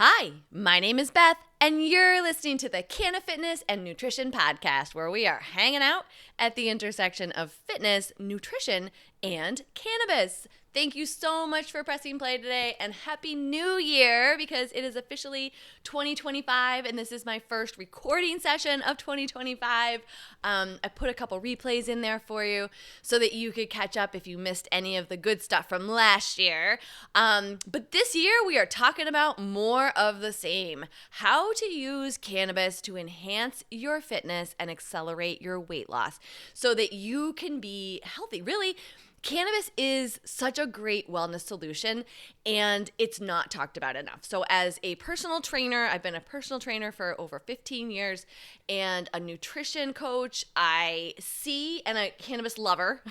Hi, my name is Beth, and you're listening to the Canna Fitness and Nutrition Podcast, where we are hanging out at the intersection of fitness, nutrition, and cannabis. Thank you so much for pressing play today, and Happy New Year, because it is officially 2025, and this is my first recording session of 2025. I put a couple replays in there for you so that you could catch up if you missed any of the good stuff from last year. But this year, we are talking about more of the same. How to use cannabis to enhance your fitness and accelerate your weight loss so that you can be healthy. Really, cannabis is such a great wellness solution, and it's not talked about enough. So as a personal trainer, I've been a personal trainer for over 15 years and a nutrition coach. I see, and a cannabis lover,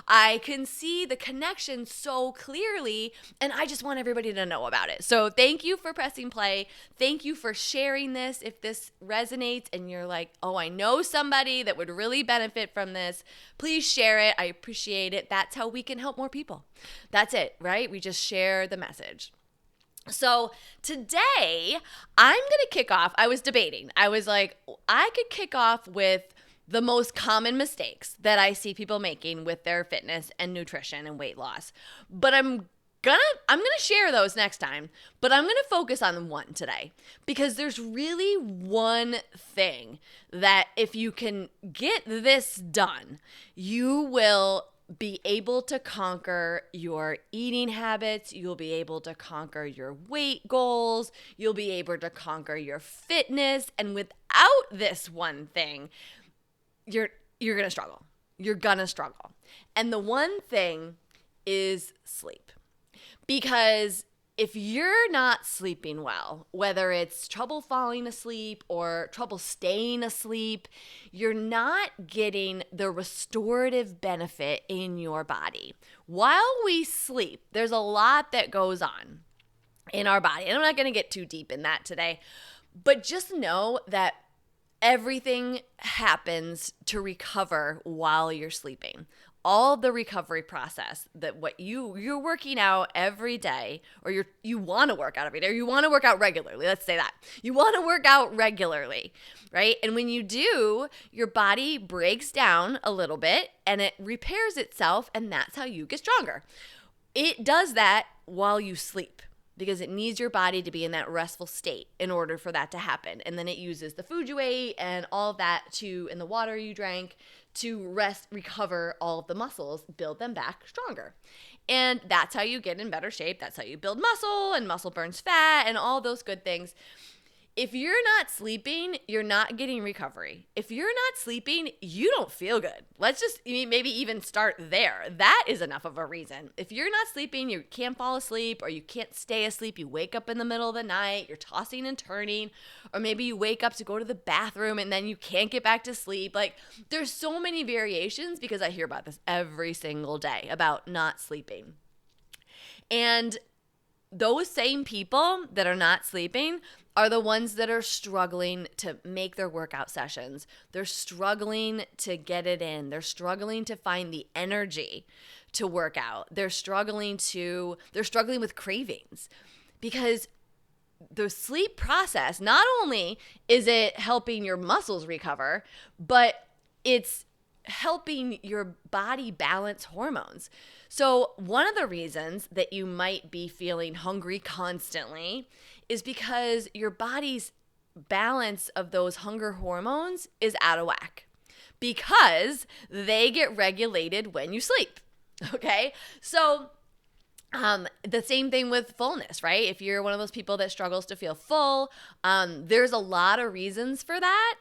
I can see the connection so clearly, and I just want everybody to know about it. So thank you for pressing play. Thank you for sharing this. If this resonates and you're like, oh, I know somebody that would really benefit from this, please share it. I appreciate it. That's how we can help more people. That's it, right? We just share the message. So today I'm going to kick off. I was debating. I was like, I could kick off with the most common mistakes that I see people making with their fitness and nutrition and weight loss. But I'm gonna share those next time, but I'm gonna focus on one today because there's really one thing that if you can get this done, you will be able to conquer your eating habits. You'll be able to conquer your weight goals. You'll be able to conquer your fitness. And without this one thing, you're gonna struggle. You're gonna struggle. And the one thing is sleep. Because if you're not sleeping well, whether it's trouble falling asleep or trouble staying asleep, you're not getting the restorative benefit in your body. While we sleep, there's a lot that goes on in our body. And I'm not going to get too deep in that today, but just know that everything happens to recover while you're sleeping. All the recovery process that what you're working out every day, or you want to work out every day, or you want to work out regularly. Let's say that. You want to work out regularly, right? And when you do, your body breaks down a little bit and it repairs itself, and that's how you get stronger. It does that while you sleep, because it needs your body to be in that restful state in order for that to happen. And then it uses the food you ate and all of that and the water you drank to recover all of the muscles, build them back stronger. And that's how you get in better shape. That's how you build muscle, and muscle burns fat and all those good things. If you're not sleeping, you're not getting recovery. If you're not sleeping, you don't feel good. Let's just maybe even start there. That is enough of a reason. If you're not sleeping, you can't fall asleep, or you can't stay asleep, you wake up in the middle of the night, you're tossing and turning, or maybe you wake up to go to the bathroom and then you can't get back to sleep. Like, there's so many variations, because I hear about this every single day about not sleeping. And those same people that are not sleeping are the ones that are struggling to make their workout sessions. They're struggling to get it in. They're struggling to find the energy to work out. They're struggling with cravings, because the sleep process, not only is it helping your muscles recover, but it's helping your body balance hormones. So one of the reasons that you might be feeling hungry constantly is because your body's balance of those hunger hormones is out of whack, because they get regulated when you sleep. Okay? So the same thing with fullness, right? If you're one of those people that struggles to feel full, there's a lot of reasons for that.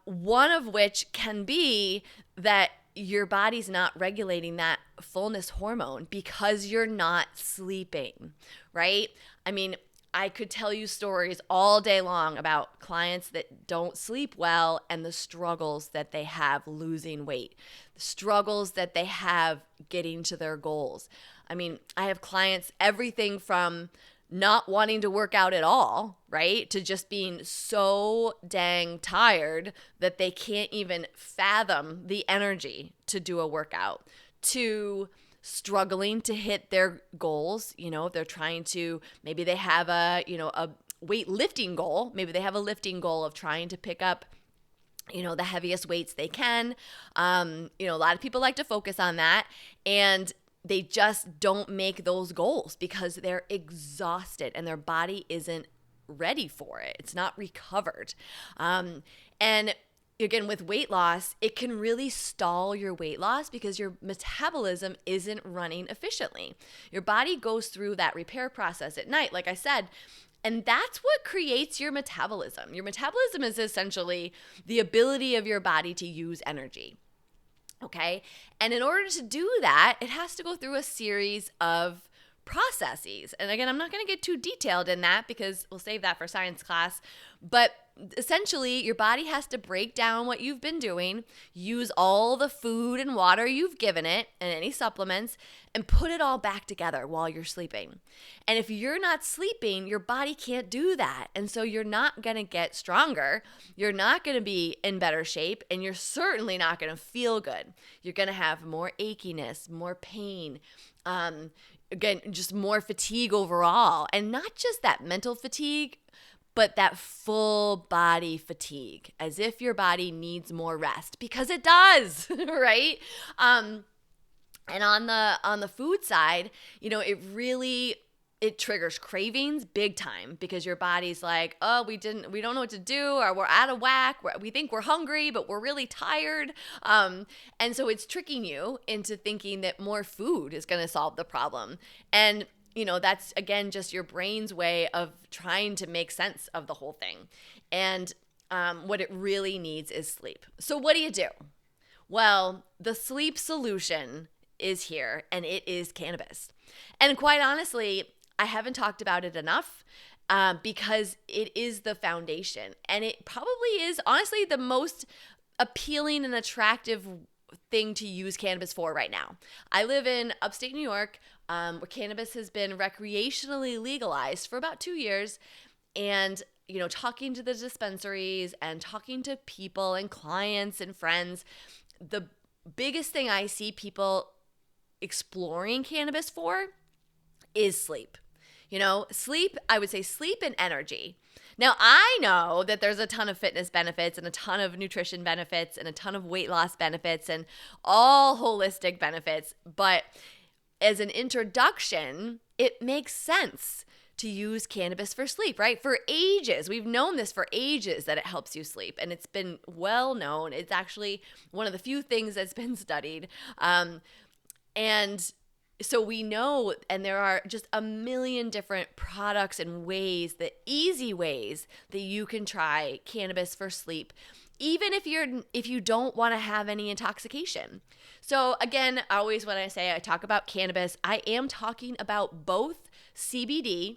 One of which can be that your body's not regulating that fullness hormone because you're not sleeping, right? I mean, I could tell you stories all day long about clients that don't sleep well and the struggles that they have losing weight, the struggles that they have getting to their goals. I mean, I have clients, everything from not wanting to work out at all, right, to just being so dang tired that they can't even fathom the energy to do a workout, to struggling to hit their goals. You know, if they're trying to, maybe they have a weightlifting goal. Maybe they have a lifting goal of trying to pick up the heaviest weights they can. A lot of people like to focus on that, and they just don't make those goals because they're exhausted and their body isn't ready for it. It's not recovered. And again, with weight loss, it can really stall your weight loss because your metabolism isn't running efficiently. Your body goes through that repair process at night, like I said, and that's what creates your metabolism. Your metabolism is essentially the ability of your body to use energy. Okay? And in order to do that, it has to go through a series of processes. And again, I'm not going to get too detailed in that because we'll save that for science class. But essentially, your body has to break down what you've been doing, use all the food and water you've given it and any supplements, and put it all back together while you're sleeping. And if you're not sleeping, your body can't do that. And so you're not going to get stronger. You're not going to be in better shape, and you're certainly not going to feel good. You're going to have more achiness, more pain, again, just more fatigue overall. And not just that mental fatigue, but that full body fatigue, as if your body needs more rest, because it does, right? And on the food side, it triggers cravings big time because your body's like, oh, we don't know what to do, or we're out of whack. We think we're hungry, but we're really tired. And so it's tricking you into thinking that more food is going to solve the problem. And that's, again, just your brain's way of trying to make sense of the whole thing. And what it really needs is sleep. So what do? Well, the sleep solution is here, and it is cannabis. And quite honestly, I haven't talked about it enough because it is the foundation. And it probably is, honestly, the most appealing and attractive thing to use cannabis for right now. I live in upstate New York, where cannabis has been recreationally legalized for about 2 years. And, talking to the dispensaries and talking to people and clients and friends, the biggest thing I see people exploring cannabis for is sleep. Sleep, I would say sleep and energy. Now, I know that there's a ton of fitness benefits and a ton of nutrition benefits and a ton of weight loss benefits and all holistic benefits, but as an introduction, it makes sense to use cannabis for sleep, right? For ages. We've known this for ages that it helps you sleep, and it's been well known. It's actually one of the few things that's been studied. And so we know, and there are just a million different products and ways, the easy ways that you can try cannabis for sleep, even if you don't want to have any intoxication. So again, always when I talk about cannabis, I am talking about both CBD,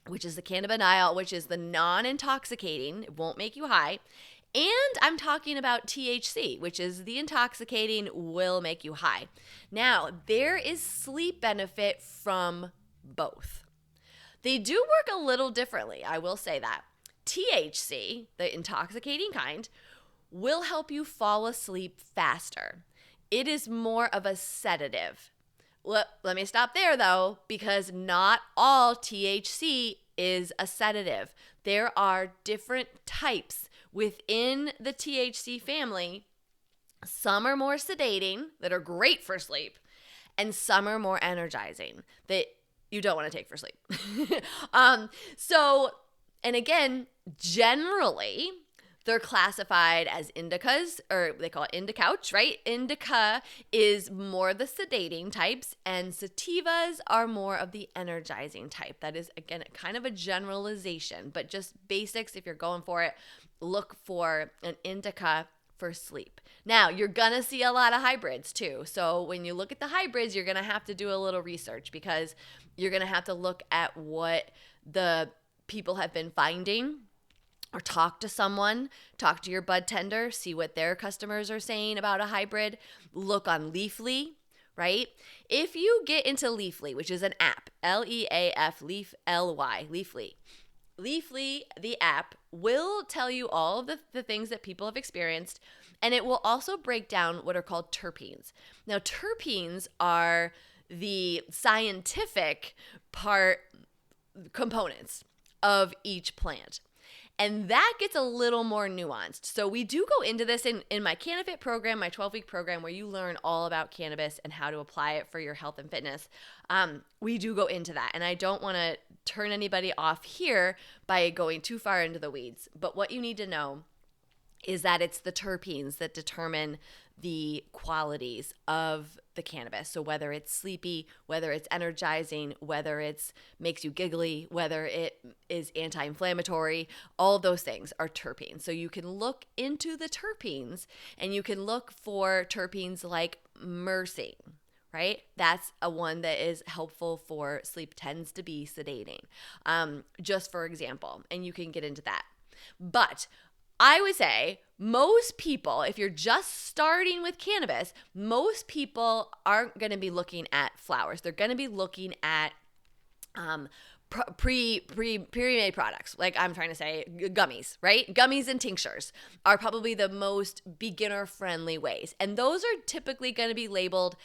which is the cannabidiol, which is the non-intoxicating, it won't make you high, and I'm talking about THC, which is the intoxicating, will make you high. Now, there is sleep benefit from both. They do work a little differently, I will say that. THC, the intoxicating kind, will help you fall asleep faster. It is more of a sedative. Let me stop there, though, because not all THC is a sedative. There are different types within the THC family. Some are more sedating, that are great for sleep, and some are more energizing that you don't want to take for sleep. And again, generally, they're classified as indicas, or they call it indicouch, right? Indica is more the sedating types, and sativas are more of the energizing type. That is, again, kind of a generalization, but just basics. If you're going for it, look for an indica for sleep. Now, you're going to see a lot of hybrids too. So when you look at the hybrids, you're going to have to do a little research, because you're going to have to look at what the people have been finding, or talk to someone, talk to your bud tender, see what their customers are saying about a hybrid. Look on Leafly, right? If you get into Leafly, which is an app, L-E-A-F, L-Y, Leafly. Leafly, the app, will tell you all of the things that people have experienced, and it will also break down what are called terpenes. Now, terpenes are the scientific components of each plant. And that gets a little more nuanced. So we do go into this in my CannaFit program, my 12-week program, where you learn all about cannabis and how to apply it for your health and fitness. We do go into that. And I don't want to turn anybody off here by going too far into the weeds. But what you need to know is that it's the terpenes that determine the qualities of the cannabis. So whether it's sleepy, whether it's energizing, whether it's makes you giggly, whether it is anti-inflammatory, all those things are terpenes. So you can look into the terpenes and you can look for terpenes like myrcene, right? That's a one that is helpful for sleep, tends to be sedating, just for example, and you can get into that. But I would say most people, if you're just starting with cannabis, most people aren't going to be looking at flowers. They're going to be looking at pre-made products, like I'm trying to say gummies, right? Gummies and tinctures are probably the most beginner-friendly ways. And those are typically going to be labeled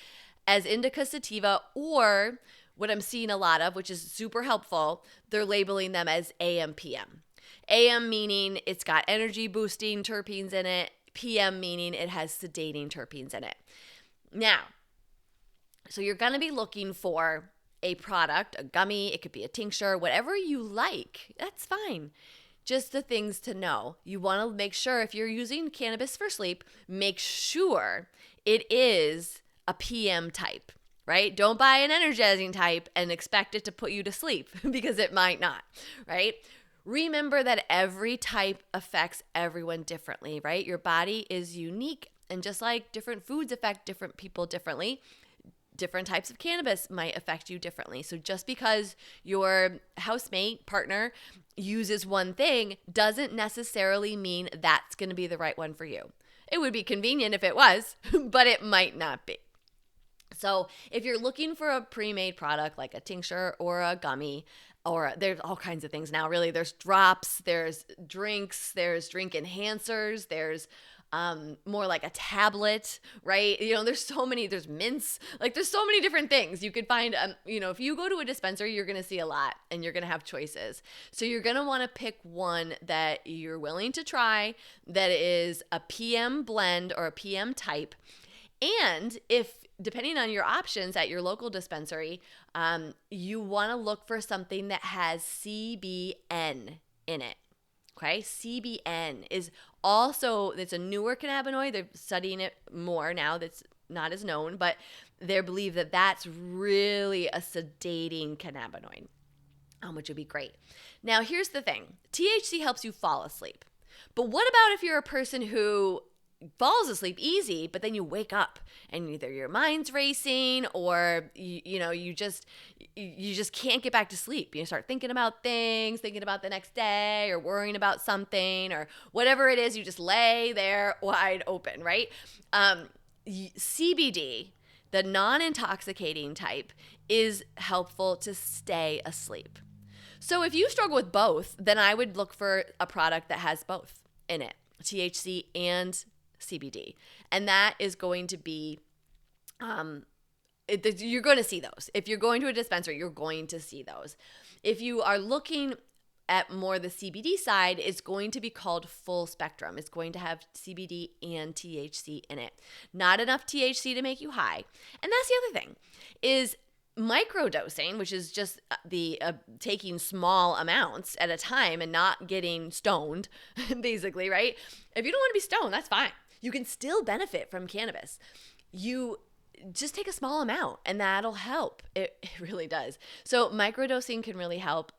as indica sativa, or what I'm seeing a lot of, which is super helpful, they're labeling them as AM, PM. AM meaning it's got energy boosting terpenes in it. PM meaning it has sedating terpenes in it. Now, so you're going to be looking for a product, a gummy, it could be a tincture, whatever you like, that's fine. Just the things to know. You want to make sure if you're using cannabis for sleep, make sure it is a PM type, right? Don't buy an energizing type and expect it to put you to sleep because it might not, right? Remember that every type affects everyone differently, right? Your body is unique. And just like different foods affect different people differently, different types of cannabis might affect you differently. So just because your housemate, partner uses one thing doesn't necessarily mean that's going to be the right one for you. It would be convenient if it was, but it might not be. So if you're looking for a pre-made product like a tincture or a gummy, or there's all kinds of things now, really. There's drops, there's drinks, there's drink enhancers, there's more like a tablet, right? There's so many, there's mints, like there's so many different things you could find. If you go to a dispensary, you're going to see a lot and you're going to have choices. So you're going to want to pick one that you're willing to try that is a PM blend or a PM type. And if, depending on your options at your local dispensary, you want to look for something that has CBN in it. Okay, CBN is also, it's a newer cannabinoid. They're studying it more now. That's not as known, but they believe that that's really a sedating cannabinoid, which would be great. Now, here's the thing. THC helps you fall asleep. But what about if you're a person who falls asleep easy, but then you wake up and either your mind's racing or you just can't get back to sleep. You start thinking about things, thinking about the next day, or worrying about something, or whatever it is. You just lay there wide open, right? CBD, the non-intoxicating type, is helpful to stay asleep. So if you struggle with both, then I would look for a product that has both in it, THC and CBD. And that is going to be, you're going to see those. If you're going to a dispensary, you're going to see those. If you are looking at more the CBD side, it's going to be called full spectrum. It's going to have CBD and THC in it. Not enough THC to make you high. And that's the other thing is microdosing, which is just the taking small amounts at a time and not getting stoned, basically, right? If you don't want to be stoned, that's fine. You can still benefit from cannabis. You just take a small amount and that'll help. It really does. So microdosing can really help.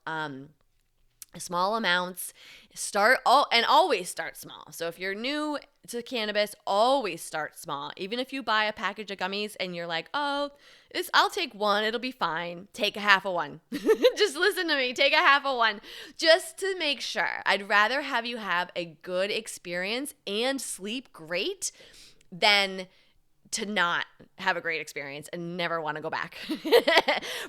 Small amounts, always start small. So if you're new to cannabis, always start small. Even if you buy a package of gummies and you're like, I'll take one, it'll be fine. Take a half of one. Just listen to me. Take a half of one just to make sure. I'd rather have you have a good experience and sleep great than to not have a great experience and never want to go back,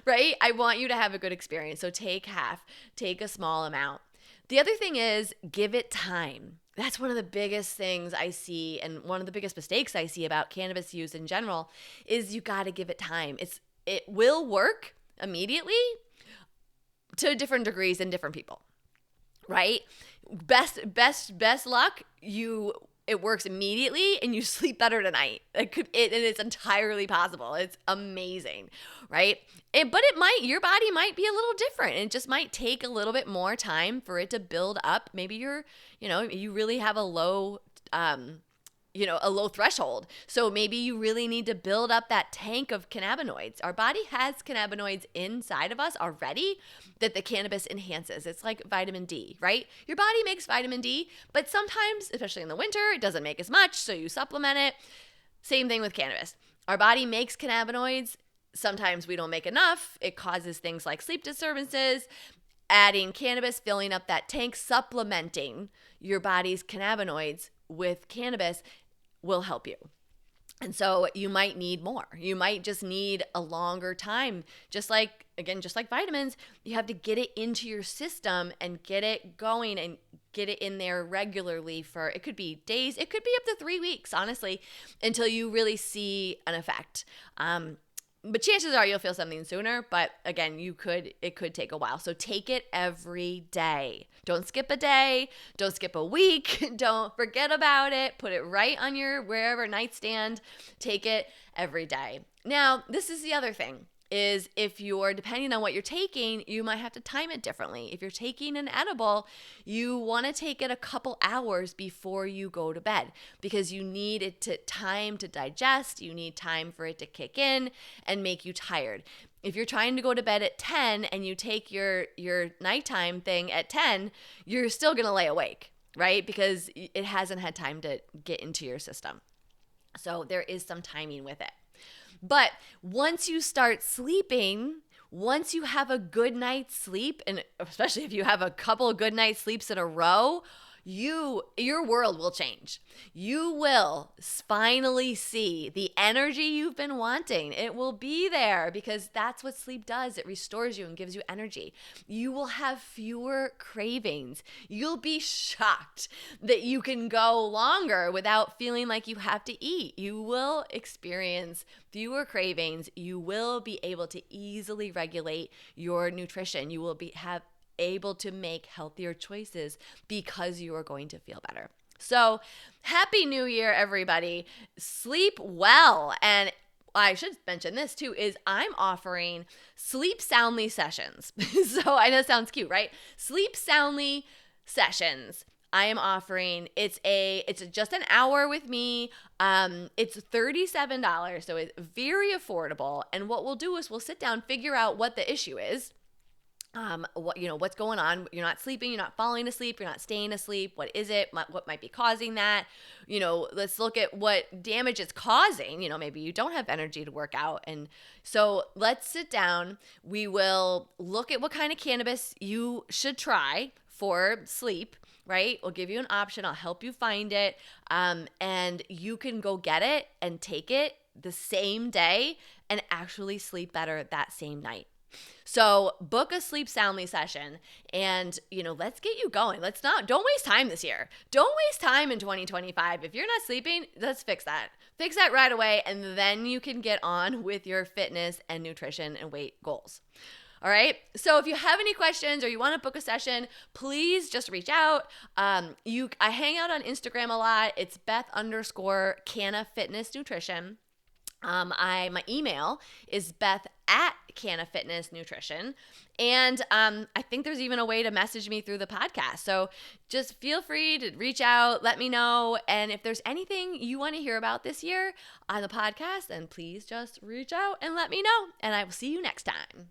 right? I want you to have a good experience. So take half, take a small amount. The other thing is give it time. That's one of the biggest things I see, and one of the biggest mistakes I see about cannabis use in general is you got to give it time. It will work immediately to different degrees in different people. right? Best luck. It works immediately and you sleep better tonight. And it's entirely possible. It's amazing, right? But your body might be a little different. It just might take a little bit more time for it to build up. Maybe you really have a low threshold. So maybe you really need to build up that tank of cannabinoids. Our body has cannabinoids inside of us already that the cannabis enhances. It's like vitamin D, right? Your body makes vitamin D, but sometimes, especially in the winter, it doesn't make as much, so you supplement it. Same thing with cannabis. Our body makes cannabinoids. Sometimes we don't make enough. It causes things like sleep disturbances. Adding cannabis, filling up that tank, supplementing your body's cannabinoids with cannabis will help you. And so you might need more. You might just need a longer time. Just like vitamins, you have to get it into your system and get it going and get it in there regularly it could be days, it could be up to 3 weeks, honestly, until you really see an effect. But chances are you'll feel something sooner. But again, it could take a while. So take it every day. Don't skip a day. Don't skip a week. Don't forget about it. Put it right on your wherever nightstand. Take it every day. Now, this is the other thing. Is if you're depending on what you're taking, you might have to time it differently. If you're taking an edible, you want to take it a couple hours before you go to bed because you need time to digest. You need time for it to kick in and make you tired. If you're trying to go to bed at 10 and you take your nighttime thing at 10, you're still going to lay awake, right? Because it hasn't had time to get into your system. So there is some timing with it. But once you start sleeping, once you have a good night's sleep, and especially if you have a couple of good night's sleeps in a row, your world will change. You will finally see the energy you've been wanting. It will be there because that's what sleep does. It restores you and gives you energy. You will have fewer cravings. You'll be shocked that you can go longer without feeling like you have to eat. You will experience fewer cravings. You will be able to easily regulate your nutrition. You will have able to make healthier choices because you are going to feel better. So, Happy New Year, everybody. Sleep well. And I should mention this too, is I'm offering sleep soundly sessions. So I know it sounds cute, right? Sleep soundly sessions. I am offering, it's just an hour with me. It's $37, so it's very affordable. And what we'll do is we'll sit down, figure out what the issue is. What's going on? You're not sleeping, you're not falling asleep, you're not staying asleep. What is it? What might be causing that? Let's look at what damage it's causing. Maybe you don't have energy to work out. And so let's sit down. We will look at what kind of cannabis you should try for sleep, right? We'll give you an option. I'll help you find it. And you can go get it and take it the same day and actually sleep better that same night. So book a sleep soundly session and, let's get you going. Don't waste time this year. Don't waste time in 2025. If you're not sleeping, let's fix that. Fix that right away. And then you can get on with your fitness and nutrition and weight goals. All right. So if you have any questions or you want to book a session, please just reach out. I hang out on Instagram a lot. It's Beth_Canna Fitness Nutrition. My email is Beth@Canna Fitness Nutrition. And I think there's even a way to message me through the podcast. So just feel free to reach out, let me know. And if there's anything you want to hear about this year on the podcast, then please just reach out and let me know. And I will see you next time.